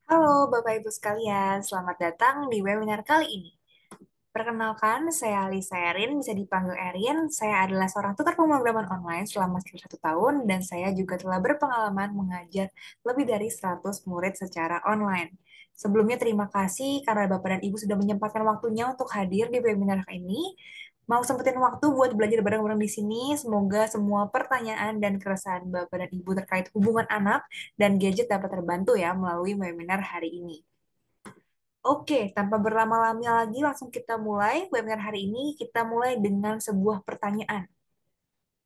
Halo Bapak Ibu sekalian, selamat datang di webinar kali ini. Perkenalkan, saya Lisa Erin, bisa dipanggil Erin. Saya adalah seorang tutor pemrograman online selama sekitar 1 tahun dan saya juga telah berpengalaman mengajar lebih dari 100 murid secara online. Sebelumnya terima kasih karena Bapak dan Ibu sudah menyempatkan waktunya untuk hadir di webinar ini. Mau sempetin waktu buat belajar bareng-bareng di sini. Semoga semua pertanyaan dan keresahan Bapak dan Ibu terkait hubungan anak dan gadget dapat terbantu ya melalui webinar hari ini. Oke, tanpa berlama-lama lagi langsung kita mulai webinar hari ini. Kita mulai dengan sebuah pertanyaan.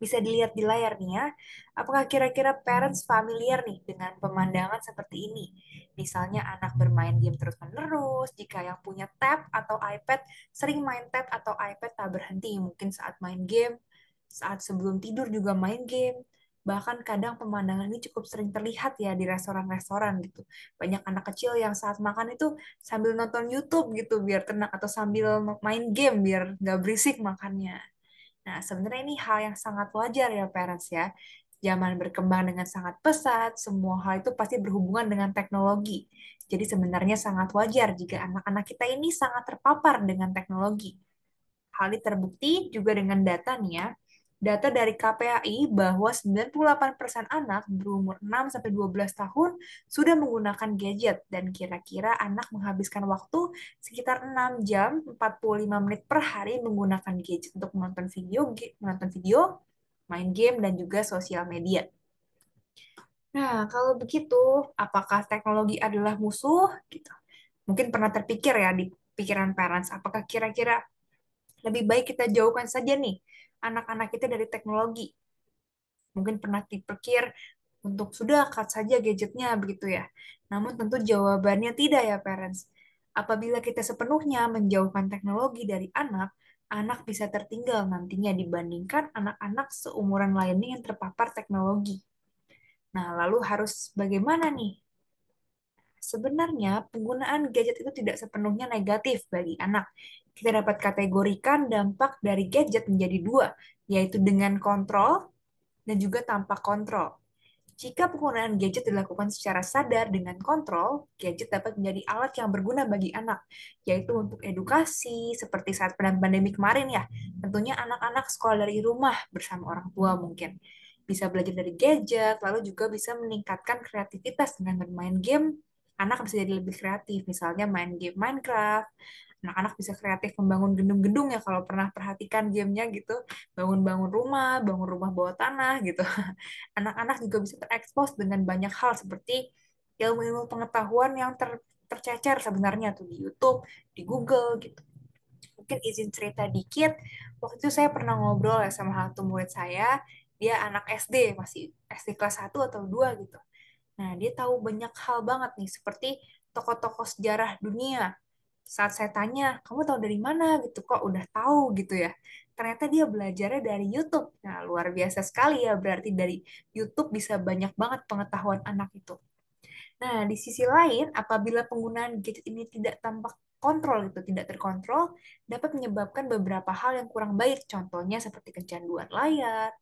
Bisa dilihat di layar nih ya. Apakah kira-kira parents familiar nih dengan pemandangan seperti ini? Misalnya anak bermain game terus-menerus, jika yang punya tab atau iPad sering main tab atau iPad tak berhenti, mungkin saat main game, saat sebelum tidur juga main game. Bahkan kadang pemandangan ini cukup sering terlihat ya di restoran-restoran gitu. Banyak anak kecil yang saat makan itu sambil nonton YouTube gitu biar tenang atau sambil main game biar nggak berisik makannya. Nah, sebenarnya ini hal yang sangat wajar ya parents ya. Zaman berkembang dengan sangat pesat, semua hal itu pasti berhubungan dengan teknologi. Jadi sebenarnya sangat wajar jika anak-anak kita ini sangat terpapar dengan teknologi. Hal ini terbukti juga dengan data nih ya. Data dari KPAI bahwa 98% anak berumur 6-12 tahun sudah menggunakan gadget dan kira-kira anak menghabiskan waktu sekitar 6 jam 45 menit per hari menggunakan gadget untuk menonton video, main game dan juga sosial media. Nah, kalau begitu, apakah teknologi adalah musuh? Gitu. Mungkin pernah terpikir ya di pikiran parents, apakah kira-kira lebih baik kita jauhkan saja nih anak-anak kita dari teknologi. Mungkin pernah dipikir untuk sudah cut saja gadgetnya begitu ya. Namun tentu jawabannya tidak ya parents. Apabila kita sepenuhnya menjauhkan teknologi dari anak, anak bisa tertinggal nantinya dibandingkan anak-anak seumuran lainnya yang terpapar teknologi. Nah, lalu harus bagaimana nih? Sebenarnya penggunaan gadget itu tidak sepenuhnya negatif bagi anak. Kita dapat kategorikan dampak dari gadget menjadi dua, yaitu dengan kontrol dan juga tanpa kontrol. Jika penggunaan gadget dilakukan secara sadar dengan kontrol, gadget dapat menjadi alat yang berguna bagi anak, yaitu untuk edukasi, seperti saat pandemi kemarin ya. Tentunya anak-anak sekolah dari rumah bersama orang tua mungkin. Bisa belajar dari gadget, lalu juga bisa meningkatkan kreativitas dengan bermain game. Anak bisa jadi lebih kreatif, misalnya main game Minecraft. Anak-anak bisa kreatif membangun gedung-gedung ya kalau pernah perhatikan gamenya gitu. Bangun rumah bawah tanah gitu. Anak-anak juga bisa terekspos dengan banyak hal seperti ilmu-ilmu pengetahuan yang tercecer sebenarnya tuh di YouTube, di Google gitu. Mungkin izin cerita dikit, waktu itu saya pernah ngobrol ya sama satu murid saya, dia anak SD, masih SD kelas 1 atau 2 gitu. Nah, dia tahu banyak hal banget nih, seperti tokoh-tokoh sejarah dunia. Saat saya tanya, kamu tahu dari mana gitu, kok udah tahu gitu ya. Ternyata dia belajarnya dari YouTube. Nah, luar biasa sekali ya, berarti dari YouTube bisa banyak banget pengetahuan anak itu. Nah, di sisi lain, apabila penggunaan gadget ini tidak tampak kontrol gitu, tidak terkontrol, dapat menyebabkan beberapa hal yang kurang baik. Contohnya seperti kecanduan layar,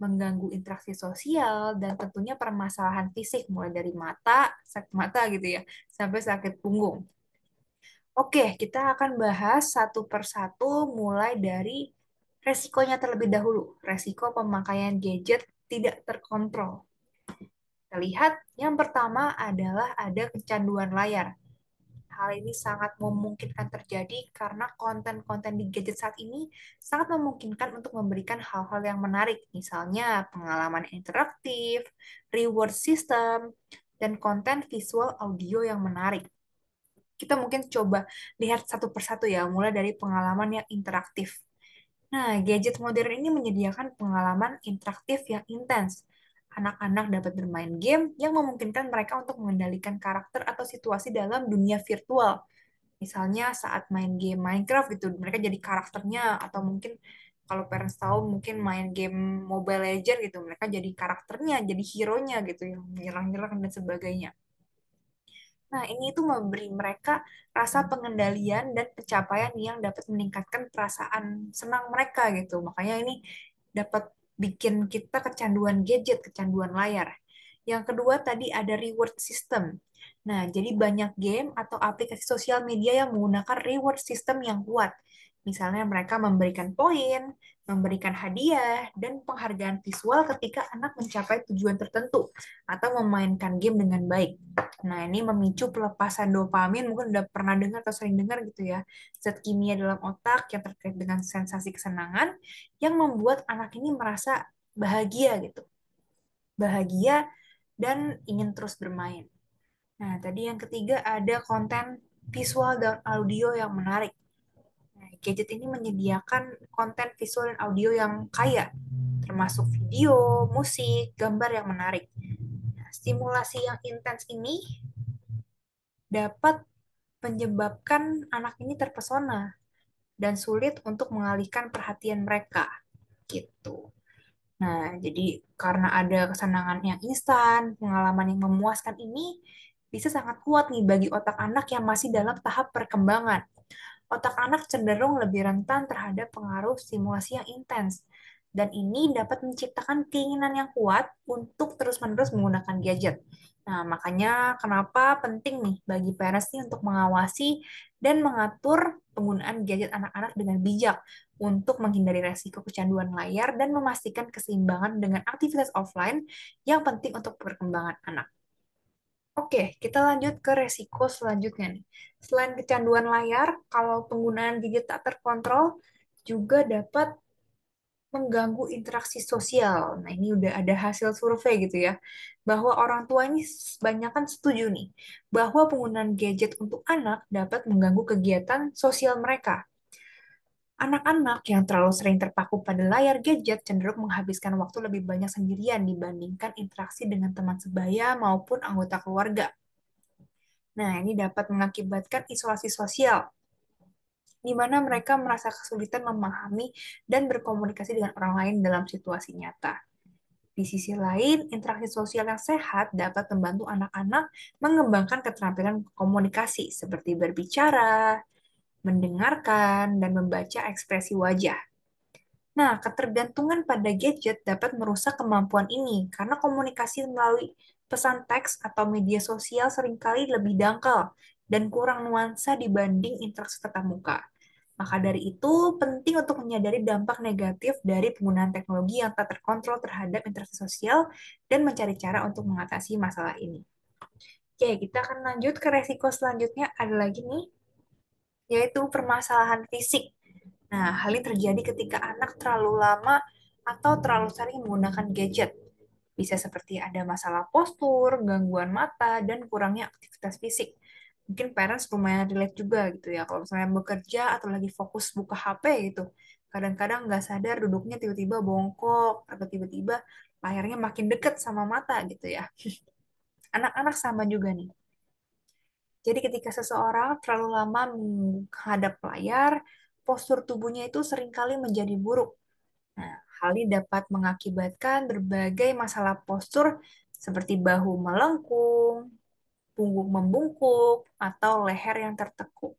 mengganggu interaksi sosial, dan tentunya permasalahan fisik, mulai dari mata, sakit mata gitu ya, sampai sakit punggung. Oke, kita akan bahas satu persatu mulai dari resikonya terlebih dahulu. Resiko pemakaian gadget tidak terkontrol. Kita lihat, yang pertama adalah ada kecanduan layar. Hal ini sangat memungkinkan terjadi karena konten-konten di gadget saat ini sangat memungkinkan untuk memberikan hal-hal yang menarik, misalnya pengalaman interaktif, reward system, dan konten visual audio yang menarik. Kita mungkin coba lihat satu persatu ya, mulai dari pengalaman yang interaktif. Nah, gadget modern ini menyediakan pengalaman interaktif yang intens. Anak-anak dapat bermain game yang memungkinkan mereka untuk mengendalikan karakter atau situasi dalam dunia virtual. Misalnya saat main game Minecraft gitu, mereka jadi karakternya atau mungkin kalau parents tahu mungkin main game Mobile Legends gitu, mereka jadi karakternya, jadi hero-nya gitu yang menyerang-nyerang dan sebagainya. Nah, ini itu memberi mereka rasa pengendalian dan pencapaian yang dapat meningkatkan perasaan senang mereka gitu. Makanya ini dapat bikin kita kecanduan gadget, kecanduan layar. Yang kedua tadi ada reward system. Nah, jadi banyak game atau aplikasi sosial media yang menggunakan reward system yang kuat. Misalnya mereka memberikan poin, memberikan hadiah, dan penghargaan visual ketika anak mencapai tujuan tertentu atau memainkan game dengan baik. Nah, ini memicu pelepasan dopamin, mungkin udah pernah dengar atau sering dengar gitu ya. Zat kimia dalam otak yang terkait dengan sensasi kesenangan yang membuat anak ini merasa bahagia gitu. Bahagia dan ingin terus bermain. Nah, tadi yang ketiga ada konten visual dan audio yang menarik. Nah, gadget ini menyediakan konten visual dan audio yang kaya, termasuk video, musik, gambar yang menarik. Nah, stimulasi yang intens ini dapat menyebabkan anak ini terpesona dan sulit untuk mengalihkan perhatian mereka gitu. Nah, jadi karena ada kesenangan yang instan, pengalaman yang memuaskan ini bisa sangat kuat nih bagi otak anak yang masih dalam tahap perkembangan. Otak anak cenderung lebih rentan terhadap pengaruh stimulasi yang intens. Dan ini dapat menciptakan keinginan yang kuat untuk terus-menerus menggunakan gadget. Nah, makanya kenapa penting nih bagi parents nih untuk mengawasi dan mengatur penggunaan gadget anak-anak dengan bijak untuk menghindari resiko kecanduan layar dan memastikan keseimbangan dengan aktivitas offline yang penting untuk perkembangan anak. Oke, kita lanjut ke resiko selanjutnya nih. Selain kecanduan layar, kalau penggunaan gadget tak terkontrol juga dapat mengganggu interaksi sosial. Nah, ini udah ada hasil survei gitu ya, bahwa orang tua ini banyak kan setuju nih, bahwa penggunaan gadget untuk anak dapat mengganggu kegiatan sosial mereka. Anak-anak yang terlalu sering terpaku pada layar gadget cenderung menghabiskan waktu lebih banyak sendirian dibandingkan interaksi dengan teman sebaya maupun anggota keluarga. Nah, ini dapat mengakibatkan isolasi sosial, di mana mereka merasa kesulitan memahami dan berkomunikasi dengan orang lain dalam situasi nyata. Di sisi lain, interaksi sosial yang sehat dapat membantu anak-anak mengembangkan keterampilan komunikasi seperti berbicara, mendengarkan, dan membaca ekspresi wajah. Nah, ketergantungan pada gadget dapat merusak kemampuan ini karena komunikasi melalui pesan teks atau media sosial seringkali lebih dangkal dan kurang nuansa dibanding interaksi tatap muka. Maka dari itu, penting untuk menyadari dampak negatif dari penggunaan teknologi yang tak terkontrol terhadap interaksi sosial dan mencari cara untuk mengatasi masalah ini. Oke, kita akan lanjut ke resiko selanjutnya. Ada lagi nih, yaitu permasalahan fisik. Nah, hal ini terjadi ketika anak terlalu lama atau terlalu sering menggunakan gadget. Bisa seperti ada masalah postur, gangguan mata, dan kurangnya aktivitas fisik. Mungkin parents lumayan relate juga gitu ya, kalau misalnya bekerja atau lagi fokus buka HP gitu. Kadang-kadang nggak sadar duduknya tiba-tiba bongkok, atau tiba-tiba layarnya makin deket sama mata gitu ya. Anak-anak sama juga nih. Jadi ketika seseorang terlalu lama menghadap layar, postur tubuhnya itu seringkali menjadi buruk. Nah, hal ini dapat mengakibatkan berbagai masalah postur seperti bahu melengkung, punggung membungkuk, atau leher yang tertekuk.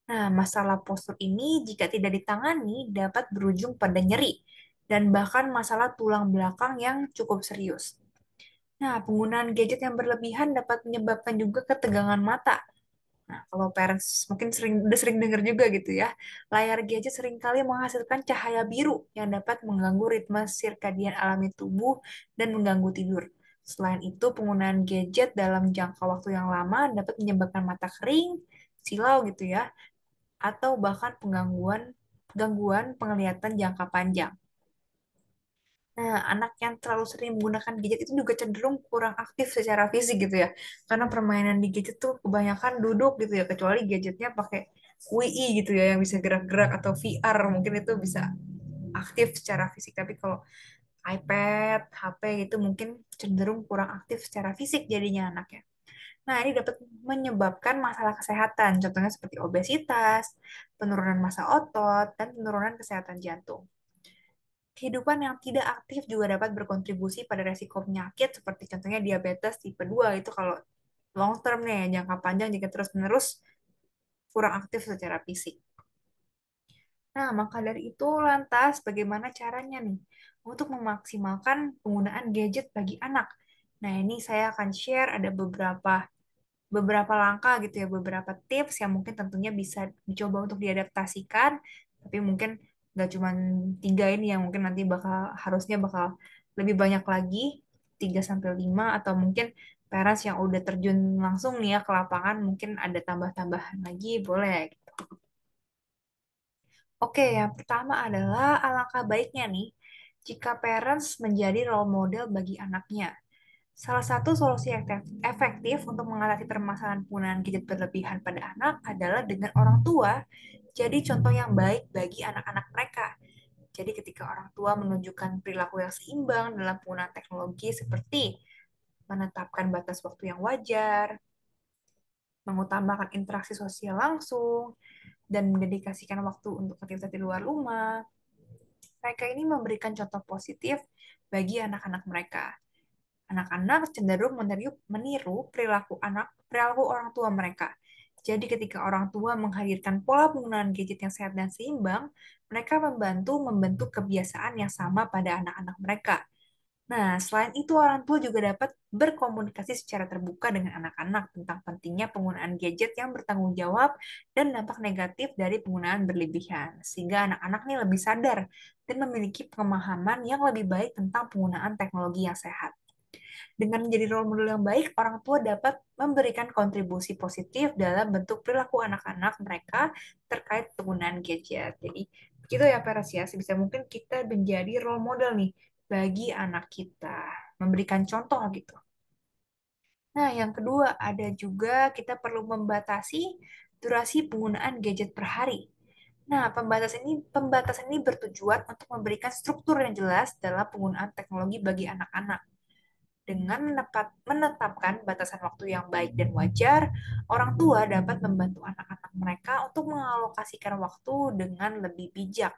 Nah, masalah postur ini jika tidak ditangani dapat berujung pada nyeri dan bahkan masalah tulang belakang yang cukup serius. Nah, penggunaan gadget yang berlebihan dapat menyebabkan juga ketegangan mata. Nah, kalau parents mungkin udah sering dengar juga gitu ya, layar gadget seringkali menghasilkan cahaya biru yang dapat mengganggu ritme sirkadian alami tubuh dan mengganggu tidur. Selain itu, penggunaan gadget dalam jangka waktu yang lama dapat menyebabkan mata kering, silau gitu ya, atau bahkan gangguan penglihatan jangka panjang. Nah, anak yang terlalu sering menggunakan gadget itu juga cenderung kurang aktif secara fisik gitu ya. Karena permainan di gadget tuh kebanyakan duduk gitu ya, kecuali gadgetnya pakai WI gitu ya, yang bisa gerak-gerak atau VR, mungkin itu bisa aktif secara fisik. Tapi kalau iPad, HP itu mungkin cenderung kurang aktif secara fisik jadinya anaknya. Nah, ini dapat menyebabkan masalah kesehatan, contohnya seperti obesitas, penurunan massa otot, dan penurunan kesehatan jantung. Kehidupan yang tidak aktif juga dapat berkontribusi pada resiko penyakit seperti contohnya diabetes tipe 2 itu kalau long term nih, jangka panjang jika terus-menerus kurang aktif secara fisik. Nah, maka dari itu lantas bagaimana caranya nih untuk memaksimalkan penggunaan gadget bagi anak? Nah, ini saya akan share ada beberapa langkah gitu ya, beberapa tips yang mungkin tentunya bisa dicoba untuk diadaptasikan, tapi mungkin nggak cuma tiga ini yang mungkin nanti harusnya bakal lebih banyak lagi, 3 sampai 5 atau mungkin parents yang udah terjun langsung nih ya ke lapangan mungkin ada tambah-tambahan lagi, boleh gitu. Oke, yang pertama adalah alangkah baiknya nih jika parents menjadi role model bagi anaknya. Salah satu solusi efektif untuk mengatasi permasalahan penggunaan gadget berlebihan pada anak adalah dengan orang tua jadi contoh yang baik bagi anak-anak mereka. Jadi ketika orang tua menunjukkan perilaku yang seimbang dalam penggunaan teknologi seperti menetapkan batas waktu yang wajar, mengutamakan interaksi sosial langsung, dan mendedikasikan waktu untuk aktivitas di luar rumah, mereka ini memberikan contoh positif bagi anak-anak mereka. Anak-anak cenderung meniru perilaku orang tua mereka. Jadi ketika orang tua menghadirkan pola penggunaan gadget yang sehat dan seimbang, mereka membantu membentuk kebiasaan yang sama pada anak-anak mereka. Nah, selain itu orang tua juga dapat berkomunikasi secara terbuka dengan anak-anak tentang pentingnya penggunaan gadget yang bertanggung jawab dan dampak negatif dari penggunaan berlebihan, sehingga anak-anak ini lebih sadar dan memiliki pemahaman yang lebih baik tentang penggunaan teknologi yang sehat. Dengan menjadi role model yang baik, orang tua dapat memberikan kontribusi positif dalam bentuk perilaku anak-anak mereka terkait penggunaan gadget. Jadi, begitu ya, Peres ya. Sebisa mungkin kita menjadi role model nih bagi anak kita, memberikan contoh gitu. Nah, yang kedua, ada juga kita perlu membatasi durasi penggunaan gadget per hari. Nah, pembatasan ini bertujuan untuk memberikan struktur yang jelas dalam penggunaan teknologi bagi anak-anak. Dengan menetapkan batasan waktu yang baik dan wajar, orang tua dapat membantu anak-anak mereka untuk mengalokasikan waktu dengan lebih bijak,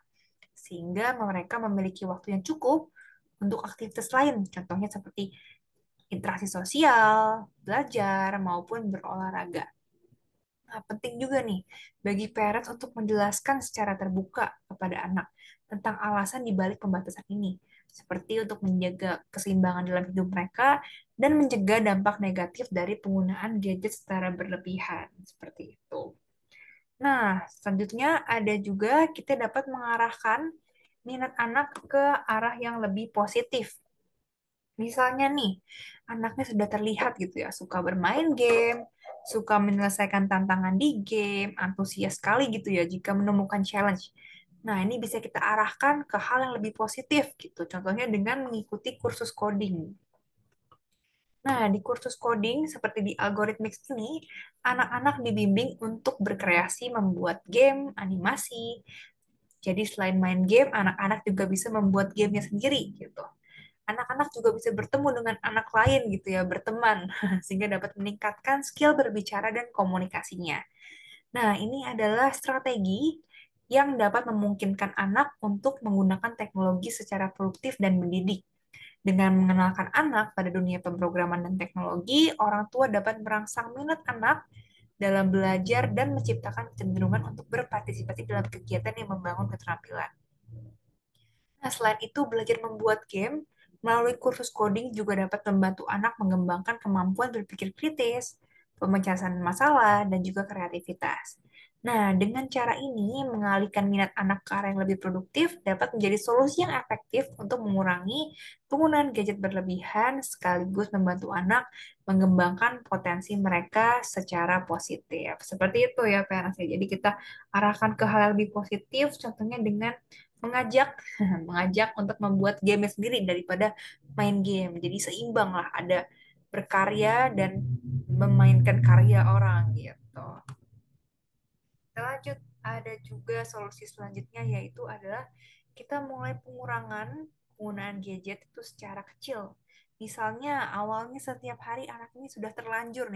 sehingga mereka memiliki waktu yang cukup untuk aktivitas lain, contohnya seperti interaksi sosial, belajar, maupun berolahraga. Nah, penting juga nih bagi parents untuk menjelaskan secara terbuka kepada anak tentang alasan di balik pembatasan ini, seperti untuk menjaga keseimbangan dalam hidup mereka dan mencegah dampak negatif dari penggunaan gadget secara berlebihan, seperti itu. Nah, selanjutnya ada juga kita dapat mengarahkan minat anak ke arah yang lebih positif. Misalnya nih, anaknya sudah terlihat gitu ya, suka bermain game, suka menyelesaikan tantangan di game, antusias sekali gitu ya jika menemukan challenge. Nah, ini bisa kita arahkan ke hal yang lebih positif gitu. Contohnya dengan mengikuti kursus coding. Nah, di kursus coding seperti di Algorithmics ini, anak-anak dibimbing untuk berkreasi membuat game, animasi. Jadi selain main game, anak-anak juga bisa membuat gamenya sendiri gitu. Anak-anak juga bisa bertemu dengan anak lain gitu ya, berteman, sehingga dapat meningkatkan skill berbicara dan komunikasinya. Nah, ini adalah strategi yang dapat memungkinkan anak untuk menggunakan teknologi secara produktif dan mendidik. Dengan mengenalkan anak pada dunia pemrograman dan teknologi, orang tua dapat merangsang minat anak dalam belajar dan menciptakan kecenderungan untuk berpartisipasi dalam kegiatan yang membangun keterampilan. Nah, selain itu, belajar membuat game melalui kursus coding juga dapat membantu anak mengembangkan kemampuan berpikir kritis, pemecahan masalah, dan juga kreativitas. Nah, dengan cara ini, mengalihkan minat anak ke arah yang lebih produktif dapat menjadi solusi yang efektif untuk mengurangi penggunaan gadget berlebihan, sekaligus membantu anak mengembangkan potensi mereka secara positif. Seperti itu ya, PNS. Jadi kita arahkan ke hal yang lebih positif, contohnya dengan mengajak mengajak untuk membuat game sendiri daripada main game. Jadi seimbang lah, ada berkarya dan memainkan karya orang gitu. Kita lanjut, ada juga solusi selanjutnya yaitu adalah kita mulai pengurangan penggunaan gadget itu secara kecil. Misalnya awalnya setiap hari anak ini sudah terlanjur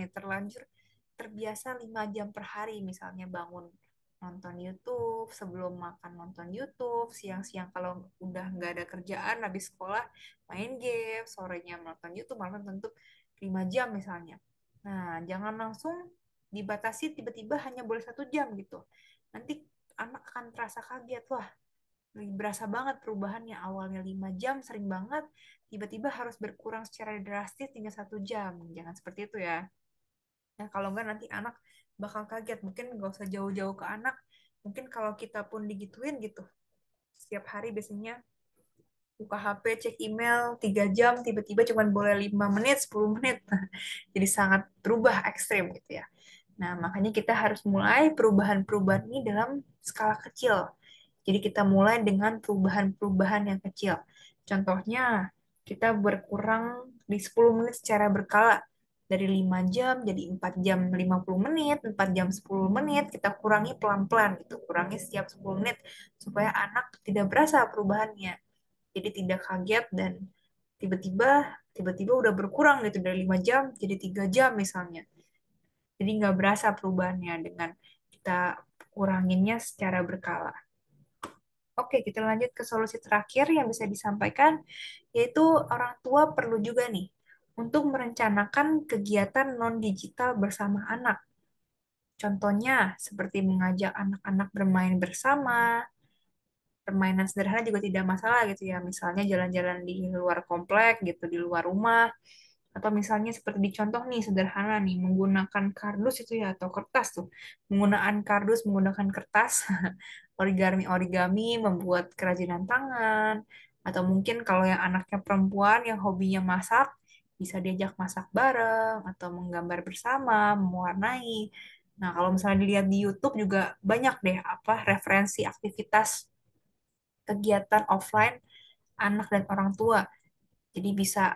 terbiasa 5 jam per hari, misalnya bangun nonton YouTube, sebelum makan nonton YouTube, siang-siang kalau udah nggak ada kerjaan habis sekolah main game, sorenya nonton YouTube, malam nonton YouTube 5 jam misalnya. Nah, jangan langsung dibatasi tiba-tiba hanya boleh 1 jam gitu. Nanti anak akan terasa kaget, wah berasa banget perubahannya, awalnya 5 jam sering banget, tiba-tiba harus berkurang secara drastis tinggal 1 jam. Jangan seperti itu ya. Nah, kalau enggak nanti anak bakal kaget. Mungkin nggak usah jauh-jauh ke anak. Mungkin kalau kita pun digituin gitu. Setiap hari biasanya buka HP, cek email 3 jam, tiba-tiba cuma boleh 5 menit, 10 menit. Jadi sangat berubah ekstrim gitu ya. Nah, makanya kita harus mulai perubahan-perubahan ini dalam skala kecil. Jadi kita mulai dengan perubahan-perubahan yang kecil. Contohnya, kita berkurang di 10 menit secara berkala. Dari 5 jam jadi 4 jam 50 menit, 4 jam 10 menit, kita kurangi pelan-pelan gitu. Kurangi setiap 10 menit supaya anak tidak berasa perubahannya. Jadi tidak kaget dan tiba-tiba tiba-tiba udah berkurang gitu dari 5 jam jadi 3 jam misalnya. Jadi nggak berasa perubahannya dengan kita kuranginnya secara berkala. Oke, kita lanjut ke solusi terakhir yang bisa disampaikan, yaitu orang tua perlu juga nih untuk merencanakan kegiatan non-digital bersama anak. Contohnya, seperti mengajak anak-anak bermain bersama, permainan sederhana juga tidak masalah gitu ya. Misalnya jalan-jalan di luar komplek gitu, di luar rumah, atau misalnya seperti di contoh nih sederhana nih menggunakan kardus itu ya atau kertas tuh menggunakan kardus menggunakan kertas origami membuat kerajinan tangan atau mungkin kalau yang anaknya perempuan yang hobinya masak bisa diajak masak bareng atau menggambar bersama mewarnai. Nah, kalau misalnya dilihat di YouTube juga banyak deh apa referensi aktivitas kegiatan offline anak dan orang tua. Jadi bisa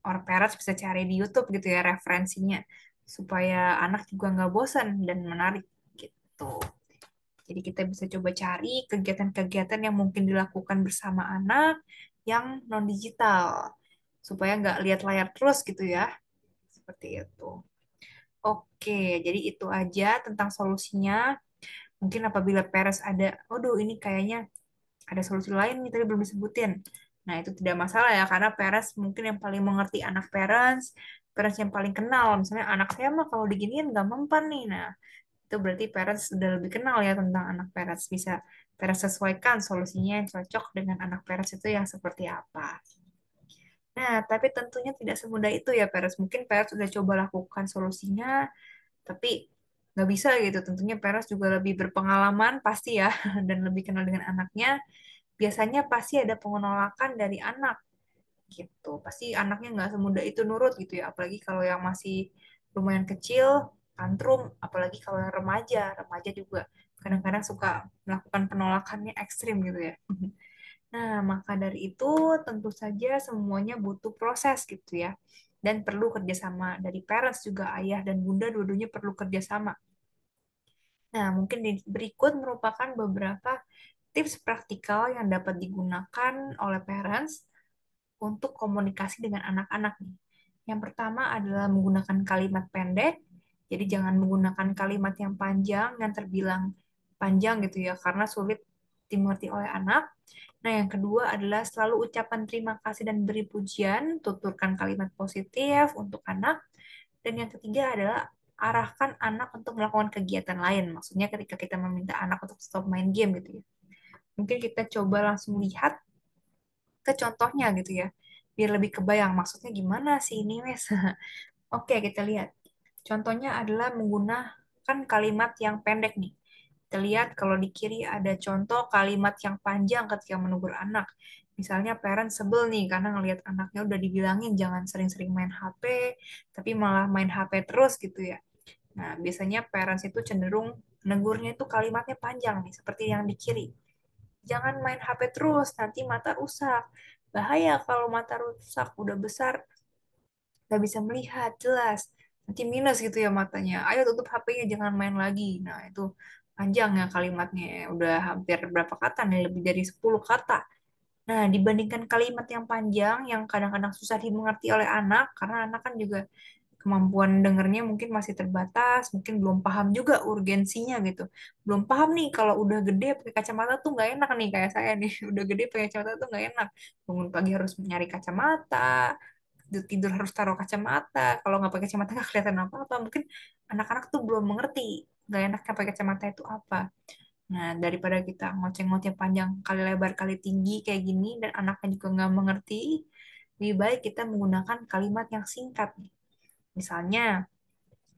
orang parents bisa cari di YouTube gitu ya referensinya supaya anak juga nggak bosan dan menarik gitu. Jadi kita bisa coba cari kegiatan-kegiatan yang mungkin dilakukan bersama anak yang non digital supaya nggak lihat layar terus gitu ya. Seperti itu. Oke, jadi itu aja tentang solusinya. Mungkin apabila parents ada, waduh ini kayaknya ada solusi lain nih tapi belum disebutin. Nah, itu tidak masalah ya, karena parents mungkin yang paling mengerti anak parents, parents yang paling kenal. Misalnya anak saya mah kalau diginiin nggak mempan nih. Nah, itu berarti parents sudah lebih kenal ya tentang anak parents. Bisa parents sesuaikan solusinya yang cocok dengan anak parents itu yang seperti apa. Nah, tapi tentunya tidak semudah itu ya parents. Mungkin parents sudah coba lakukan solusinya, tapi nggak bisa gitu. Tentunya parents juga lebih berpengalaman pasti ya, dan lebih kenal dengan anaknya biasanya pasti ada penolakan dari anak gitu. Pasti anaknya nggak semudah itu nurut gitu ya. Apalagi kalau yang masih lumayan kecil, tantrum. Apalagi kalau yang remaja. Remaja juga kadang-kadang suka melakukan penolakannya ekstrim gitu ya. Nah, maka dari itu tentu saja semuanya butuh proses gitu ya. Dan perlu kerjasama dari parents juga ayah dan bunda dua-duanya perlu kerjasama. Nah, mungkin berikut merupakan beberapa tips praktikal yang dapat digunakan oleh parents untuk komunikasi dengan anak-anak nih. Yang pertama adalah menggunakan kalimat pendek. Jadi jangan menggunakan kalimat yang panjang yang terbilang panjang gitu ya karena sulit dimengerti oleh anak. Nah, yang kedua adalah selalu ucapan terima kasih dan beri pujian, tuturkan kalimat positif untuk anak. Dan yang ketiga adalah arahkan anak untuk melakukan kegiatan lain. Maksudnya ketika kita meminta anak untuk stop main game gitu ya. Mungkin kita coba langsung lihat ke contohnya gitu ya. Biar lebih kebayang maksudnya gimana sih ini, Wes. Oke, kita lihat. Contohnya adalah menggunakan kalimat yang pendek nih. Kita lihat kalau di kiri ada contoh kalimat yang panjang ketika menegur anak. Misalnya parent sebel nih karena ngelihat anaknya udah dibilangin jangan sering-sering main HP, tapi malah main HP terus gitu ya. Nah, biasanya parents itu cenderung negurnya itu kalimatnya panjang nih, seperti yang di kiri. Jangan main HP terus, nanti mata rusak. Bahaya kalau mata rusak, udah besar, nggak bisa melihat jelas. Nanti minus gitu ya matanya. Ayo tutup HP-nya, jangan main lagi. Nah, itu panjang ya kalimatnya. Udah hampir berapa kata nih, lebih dari 10 kata. Nah, dibandingkan kalimat yang panjang, yang kadang-kadang susah dimengerti oleh anak, karena anak kan juga kemampuan dengernya mungkin masih terbatas, mungkin belum paham juga urgensinya gitu. Belum paham nih kalau udah gede pakai kacamata tuh nggak enak nih kayak saya nih, udah gede pakai kacamata tuh nggak enak. Bangun pagi harus nyari kacamata, tidur harus taruh kacamata. Kalau nggak pakai kacamata nggak kelihatan apa-apa. Mungkin anak-anak tuh belum mengerti nggak enaknya pakai kacamata itu apa. Nah, daripada kita ngoceh-ngoceh panjang kali lebar kali tinggi kayak gini dan anaknya juga nggak mengerti, lebih baik kita menggunakan kalimat yang singkat. Misalnya,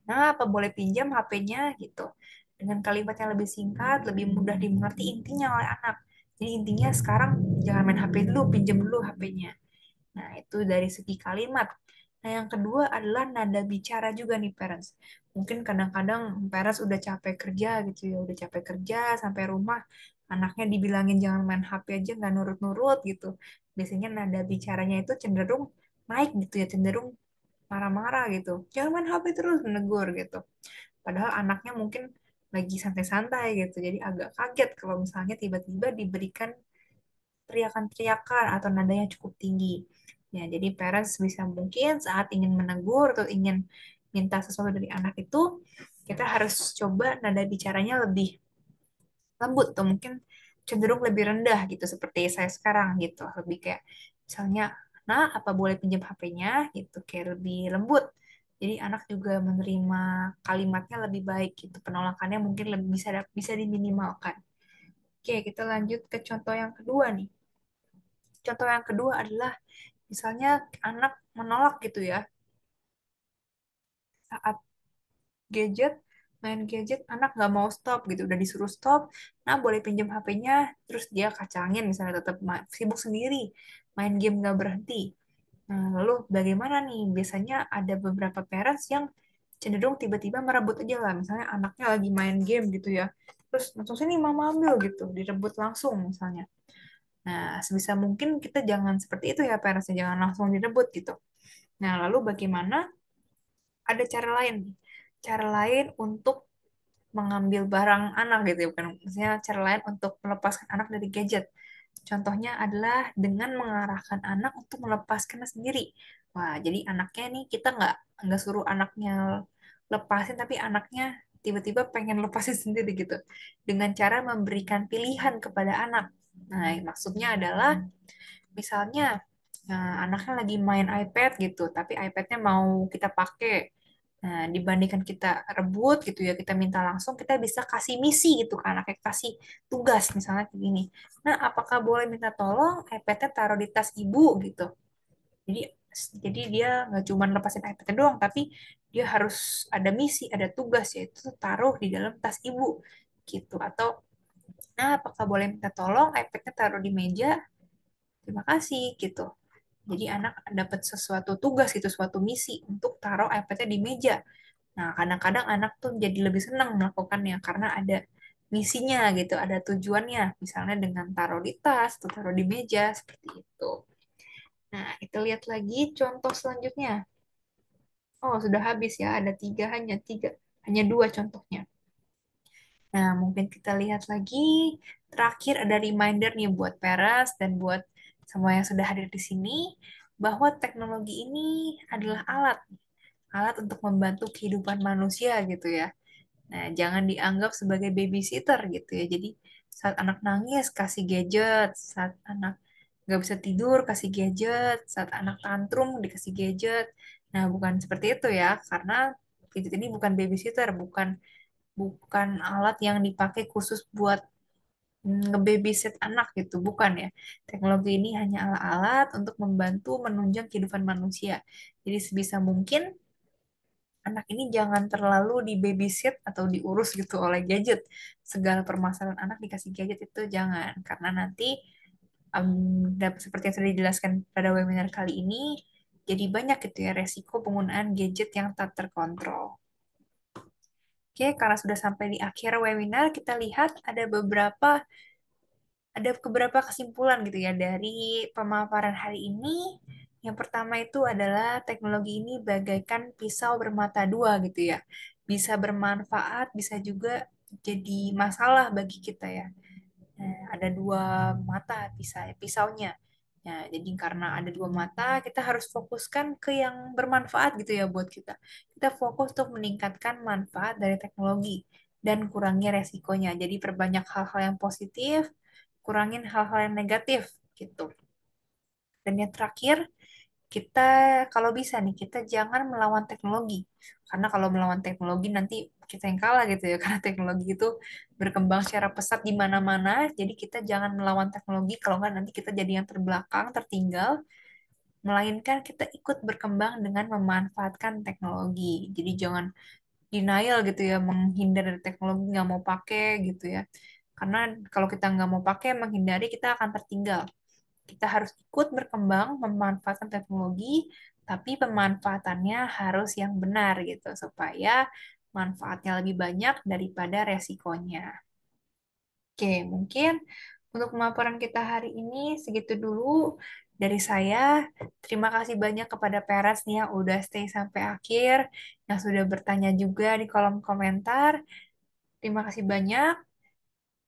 nah, apa boleh pinjam HP-nya gitu. Dengan kalimat yang lebih singkat, lebih mudah dimengerti intinya oleh anak. Jadi intinya sekarang jangan main HP dulu, pinjam dulu HP-nya. Nah, itu dari segi kalimat. Nah, yang kedua adalah nada bicara juga nih parents. Mungkin kadang-kadang parents udah capek kerja gitu ya, udah capek kerja sampai rumah, anaknya dibilangin jangan main HP aja nggak nurut-nurut gitu. Biasanya nada bicaranya itu cenderung naik gitu ya, cenderung marah-marah gitu. Jangan main HP terus, menegur gitu. Padahal anaknya mungkin lagi santai-santai gitu. Jadi agak kaget kalau misalnya tiba-tiba diberikan teriakan-teriakan atau nadanya cukup tinggi. Ya, jadi parents bisa mungkin saat ingin menegur atau ingin minta sesuatu dari anak itu, kita harus coba nada bicaranya lebih lembut atau mungkin cenderung lebih rendah gitu seperti saya sekarang gitu. Lebih kayak misalnya, "Nah, apa boleh pinjam HP-nya?" gitu, kayak lebih lembut. Jadi anak juga menerima kalimatnya lebih baik gitu. Penolakannya mungkin lebih bisa bisa diminimalkan. Oke, kita lanjut ke contoh yang kedua nih. Contoh yang kedua adalah misalnya anak menolak gitu ya, saat gadget, main gadget, anak nggak mau stop gitu, udah disuruh stop, nah boleh pinjam HP-nya, terus dia kacangin misalnya tetap sibuk sendiri, main game nggak berhenti. Nah, lalu bagaimana nih? Biasanya ada beberapa parents yang cenderung tiba-tiba merebut aja lah, misalnya anaknya lagi main game gitu ya, terus langsung sini mama ambil gitu, direbut langsung misalnya. Nah, sebisa mungkin kita jangan seperti itu ya parents, jangan langsung direbut gitu. Nah, lalu bagaimana ada cara lain nih. Cara lain untuk mengambil barang anak gitu ya, bukan maksudnya cara lain untuk melepaskan anak dari gadget. Contohnya adalah dengan mengarahkan anak untuk melepaskannya sendiri. Wah, jadi anaknya nih kita nggak suruh anaknya lepasin, tapi anaknya tiba-tiba pengen lepasin sendiri gitu. Dengan cara memberikan pilihan kepada anak. Nah, maksudnya adalah misalnya anaknya lagi main iPad gitu, tapi iPad-nya mau kita pakai. Nah, dibandingkan kita rebut gitu ya, kita minta langsung, kita bisa kasih misi gitu kan, anaknya kasih tugas misalnya kayak gini. Nah, apakah boleh minta tolong iPad-nya taruh di tas ibu gitu. Jadi jadi dia nggak cuma lepasin iPad-nya doang, tapi dia harus ada misi, ada tugas yaitu taruh di dalam tas ibu gitu. Atau nah, apakah boleh minta tolong iPad-nya taruh di meja? Terima kasih gitu. Jadi anak dapat sesuatu tugas gitu, suatu misi untuk taruh iPad-nya di meja. Nah, kadang-kadang anak tuh jadi lebih senang melakukannya karena ada misinya gitu, ada tujuannya. Misalnya dengan taruh di tas atau taruh di meja, seperti itu. Nah, kita lihat lagi contoh selanjutnya. Oh, sudah habis ya, ada tiga, hanya dua contohnya. Nah, mungkin kita lihat lagi. Terakhir ada reminder nih buat parents dan buat semua yang sudah hadir di sini, bahwa teknologi ini adalah alat. Alat untuk membantu kehidupan manusia gitu ya. Nah, jangan dianggap sebagai babysitter gitu ya. Jadi, saat anak nangis, kasih gadget. Saat anak nggak bisa tidur, kasih gadget. Saat anak tantrum, dikasih gadget. Nah, bukan seperti itu ya. Karena gadget ini bukan babysitter, bukan bukan alat yang dipakai khusus buat ngebabysit anak gitu, bukan ya. Teknologi ini hanya alat-alat untuk membantu menunjang kehidupan manusia. Jadi sebisa mungkin anak ini jangan terlalu di babysit atau diurus gitu oleh gadget. Segala permasalahan anak dikasih gadget itu jangan, karena nanti seperti yang sudah dijelaskan pada webinar kali ini, jadi banyak gitu ya resiko penggunaan gadget yang tak terkontrol. Oke, karena sudah sampai di akhir webinar, kita lihat ada beberapa kesimpulan gitu ya dari pemaparan hari ini. Yang pertama itu adalah teknologi ini bagaikan pisau bermata dua gitu ya. Bisa bermanfaat, bisa juga jadi masalah bagi kita ya. Nah, ada dua mata pisaunya. Ya, jadi karena ada dua mata, kita harus fokuskan ke yang bermanfaat gitu ya buat kita. Kita fokus untuk meningkatkan manfaat dari teknologi dan kurangi resikonya. Jadi perbanyak hal-hal yang positif, kurangin hal-hal yang negatif gitu. Dan yang terakhir, kita kalau bisa nih, kita jangan melawan teknologi. Karena kalau melawan teknologi nanti kita yang kalah gitu ya. Karena teknologi itu berkembang secara pesat di mana-mana. Jadi kita jangan melawan teknologi, kalau nggak nanti kita jadi yang terbelakang, tertinggal. melainkan kita ikut berkembang dengan memanfaatkan teknologi. Jadi jangan denial gitu ya, menghindar dari teknologi, nggak mau pakai gitu ya. Karena kalau kita nggak mau pakai, menghindari, kita akan tertinggal. Kita harus ikut berkembang, memanfaatkan teknologi, tapi pemanfaatannya harus yang benar gitu, supaya manfaatnya lebih banyak daripada resikonya. Oke, mungkin untuk pemaparan kita hari ini segitu dulu dari saya. Terima kasih banyak kepada Peras nih yang udah stay sampai akhir, yang sudah bertanya juga di kolom komentar. Terima kasih banyak.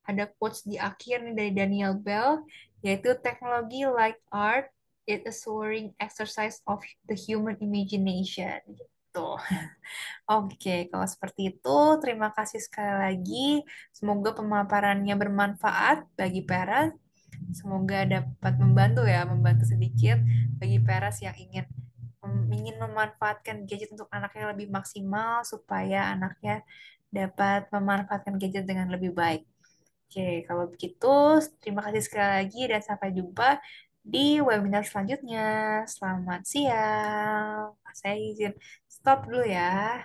Ada quotes di akhir nih dari Daniel Bell, yaitu teknologi like art, it a soaring exercise of the human imagination. Gitu. Oke, kalau seperti itu, terima kasih sekali lagi. Semoga pemaparannya bermanfaat bagi Peras. Semoga dapat membantu ya, membantu sedikit bagi Peras yang ingin memanfaatkan gadget untuk anaknya lebih maksimal supaya anaknya dapat memanfaatkan gadget dengan lebih baik. Oke, kalau begitu, terima kasih sekali lagi dan sampai jumpa di webinar selanjutnya. Selamat siang. Saya izin stop dulu ya.